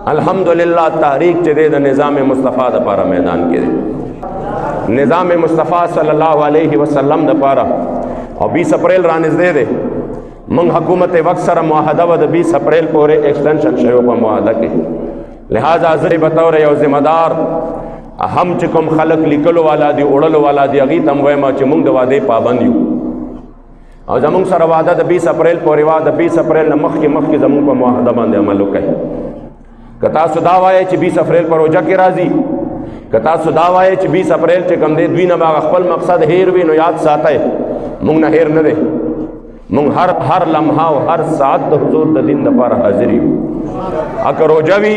الحمدللہ تحریک چې د نظام مصطفی د پاره میدان کې دی، نظام مصطفی صلی الله علیه وسلم د پاره او 20 اپریل را نږدې دی، موږ حکومت وقت سره معاهده و د 20 اپریل پورې ایکسټنشن شوی په معاهده کې، لہذا زه بطور یو ذمہ دار هم چې کوم خلق لیکلو والا دی اوړلو والا دی هغې ته م وایم چې موږ د وعدې پابند یو او زموږ سره وعده د 20 اپریل پورې وه، د 20 اپریل نه مخکې زموږ په معاهده باندې عمل وکړئ. که تاسو دا وایئ چې 20 اپریل په روژه کې راځي، که تاسو دا وایئ چې 20 اپریل چې کوم دی دوی نه به خپل مقصد هیر وي، نو یاد ساتئ موږ نه هیر نه دی، موږ هر لمحه او هر ساعت د حضور د دین دپاره حاضر یو، اکه روژه وي،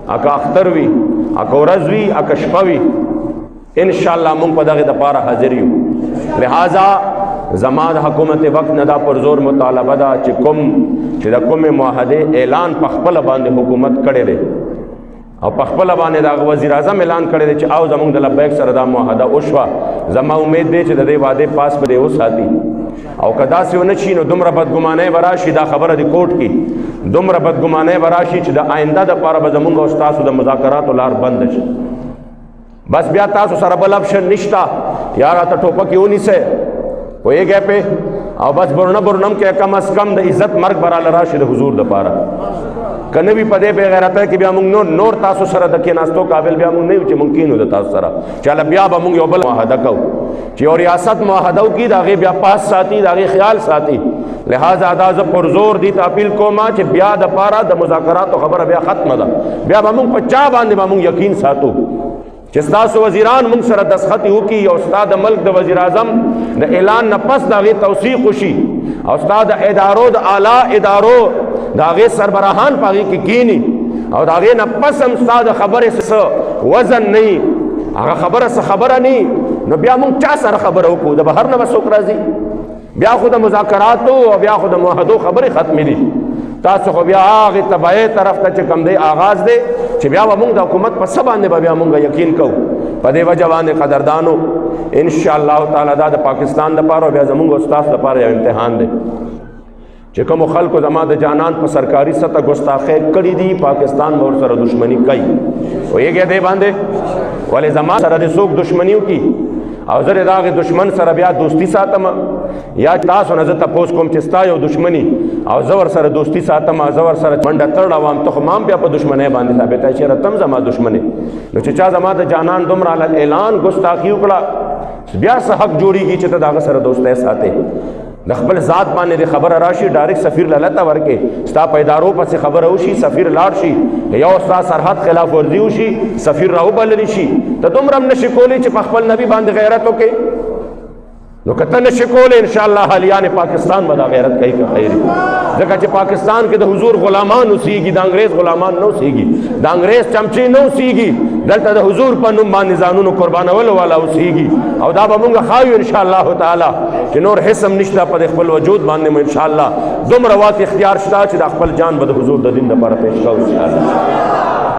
اکه اختر وي، اکه ورځ وي، اکه شپه وي، انشاءالله موږ په دغې دپاره حاضر یو. لہذا زما د حکومت وقت نه دا پر زور مطالبه ده چې د کومې معاهدې اعلان په خپله باندې حکومت کړی دی او په خپله باندې د وزیر اعظم اعلان کړی دی چې او زموږ د لبیک سره دا معاهده وشوه، زما امید دی چې د دې وعدې پاس به دی وساتي او که داسې ونه شي نو دومره بدګمانۍ به راشي، دا خبره د کوټ کې دومره بدګمانۍ به راشي چې د آینده دپاره به زموږ او ستاسو د مذاکراتو لار بند شي. بس بیا تاسو سره بل اپشن نشته، یا راته ټوپکې ونیسئ پوهېږئ پې او بس برنم کې کم از کم د عزت مرګ براله راشي د حضور دپاره، که نه وي په دې بې غیرتۍ کې بیا موږ نور تاسو سره د کېناستو قابل بیا موږ نه یو چې موږ کېنو د تاسو سره، چې هله بیا به موږ یو بل معاهده کوو چې یو ریاست معاهده وکړي د هغې بیا پاس ساتي، د هغې خیال ساتي. لہذا دا زه پر زور دې ته اپیل کوم چې بیا دپاره د مذاکراتو خبره بیا ختمه ده، بیا به موږ په چا باندې به موږ یقین ساتو چې ستاسو وزیران موږ سره دستخط وکړي او ستا د ملک د وزیر اعظم د اعلان نه پس د هغې توثیق وشي او ستا د ادارو د اعلی ادارو د هغې سربراهان په هغې کې کښېني او د هغې نه پس هم ستا د خبرې څه وزن نه وي، هغه خبره څه خبره نه وي، نو بیا موږ چا سره خبره وکړو؟ د بهر نه به څوک راځي؟ بیا خو د مذاکراتو او بیا خو د معاهدو خبرې ختمې دي، تاسو خو بیا هغې تبعې طرف ته چې کوم دی آغاز دی چې بیا به موږ د حکومت په څه باندې به بیا موږ یقین کوو. په دې وجه باندې قدردانو انشاءالله تعالی دا د پاکستان دپاره او بیا زموږ او ستاسو دپاره یو امتحان دی چې کومو خلکو زما د جانان په سرکاري سطح ګستاخۍ کړي دي، پاکستان به ورسره دشمني کوي، پوهېږئ دې باندې ولې زما سره دې څوک دشمني وکړي او زه د هغې دشمن سره بیا دوستي ساتم، یا تاسو نه زه تپوس کوم چې ستا یو دشمني او زه ورسره دوستي ساتم، زه ورسره منډه تړوم، ته خو ما هم بیا په دشمنۍ باندې ثابتوي چې ته هم زما دشمنې، نو چې چا زما د جانان دومره اعلان ګستاخي وکړه بیا څه حق جوړېږي چې ته د هغه سره دوستۍ ساتې؟ د خپل ذات باندې د خبره راشي ډایرکټ سفیر له لته ورکې، ستا په ادارو پسې خبره وشي، سفیر لاړ شي، یو ستا سرحد خلاف ورزي وشي، سفیر راوبللی شي، ته دومره هم نشي کولی چې په خپل نبي باندې غیرت وکړې؟ نو که ته نشي کولی انشاءالله حالیان پاکستان به دا غیرت کوي که خیر، ځکه چې پاکستان کې د حضور غلامان اوسېږي، د انګریز غلامان نه اوسېږي، د انګریز چمچې نه اوسېږي، دلته د حضور په نوم باندې ځانونو قربانولو والا اوسېږي او دا به مونږ ښایو انشاءالله تعالی چې نور حسم نشته په خپل وجود باندې مو انشاءالله دومره واک اختیار شته چې د خپل جان به د حضور د دین دپاره پیش کوو انشاءالله.